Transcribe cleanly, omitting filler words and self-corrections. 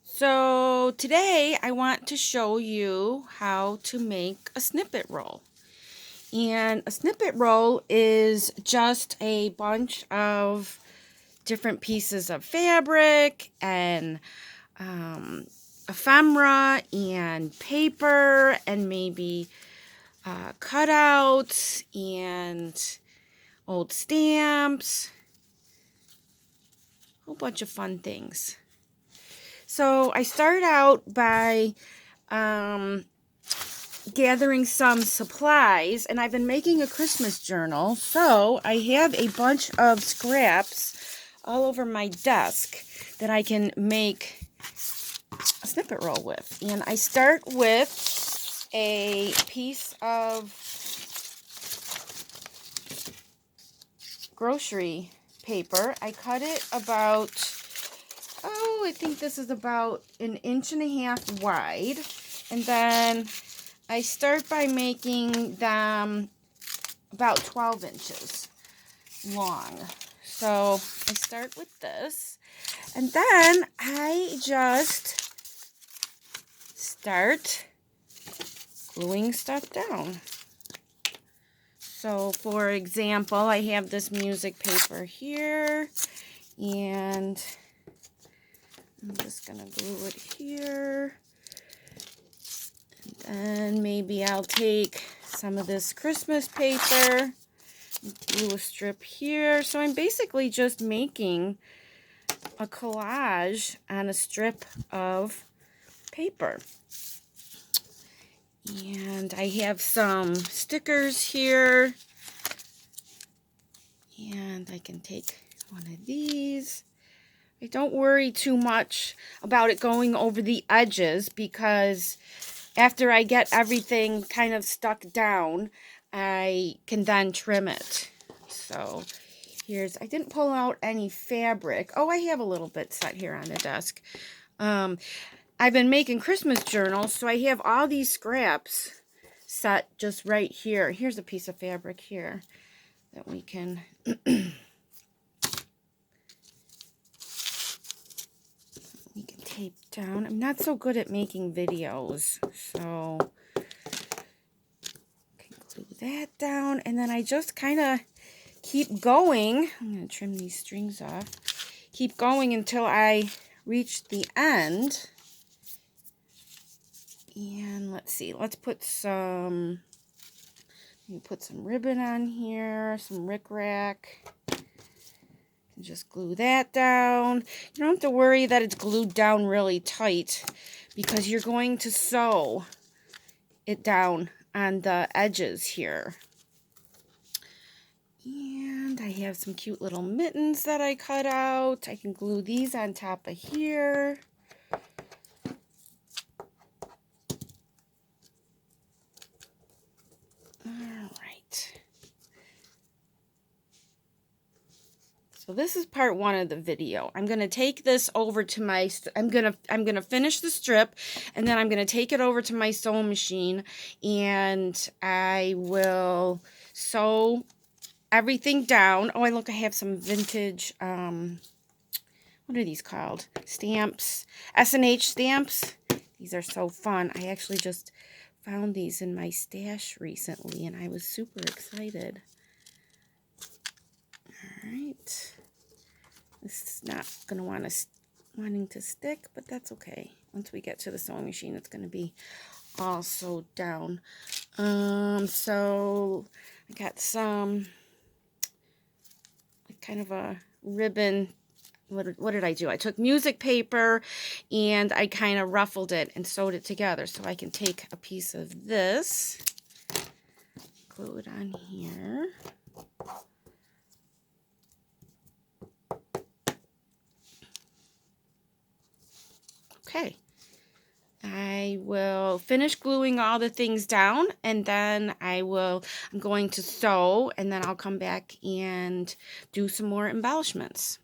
So today I want to show you how to make a snippet roll. And a snippet roll is just a bunch of different pieces of fabric and ephemera and paper and maybe cutouts and old stamps, a whole bunch of fun things. So I start out by gathering some supplies, and I've been making a Christmas journal, so I have a bunch of scraps all over my desk that I can make a snippet roll with. And I start with a piece of grocery paper. I cut it about, I think this is about 1.5 inches wide. And then I start by making them about 12 inches long. So I start with this. And then I just start gluing stuff down. So for example, I have this music paper here, and I'm just going to glue it here. And then maybe I'll take some of this Christmas paper and glue a strip here. So I'm basically just making a collage on a strip of paper. And I have some stickers here. And I can take one of these. I don't worry too much about it going over the edges, because after I get everything kind of stuck down, I can then trim it. So I didn't pull out any fabric. Oh, I have a little bit set here on the desk. I've been making Christmas journals, so I have all these scraps set just right here. Here's a piece of fabric here that we can tape down. I'm not so good at making videos, so I can glue that down, and then I just kind of keep going. I'm going to trim these strings off. Keep going until I reach the end. And let's see, let's put some ribbon on here, some rickrack. And just glue that down. You don't have to worry that it's glued down really tight, because you're going to sew it down on the edges here. And I have some cute little mittens that I cut out. I can glue these on top of here. So this is part 1 of the video. I'm going to take this over to my, I'm going to finish the strip, and then I'm going to take it over to my sewing machine, and I will sew everything down. Oh, look, I have some vintage, what are these called? Stamps, S&H stamps. These are so fun. I actually just found these in my stash recently, and I was super excited. Alright, this is not going to wanting to stick, but that's okay. Once we get to the sewing machine, it's going to be all sewed down. So I got some kind of a ribbon. What did I do? I took music paper and I kind of ruffled it and sewed it together. So I can take a piece of this, glue it on here. Okay, I will finish gluing all the things down, and then I'm going to sew, and then I'll come back and do some more embellishments.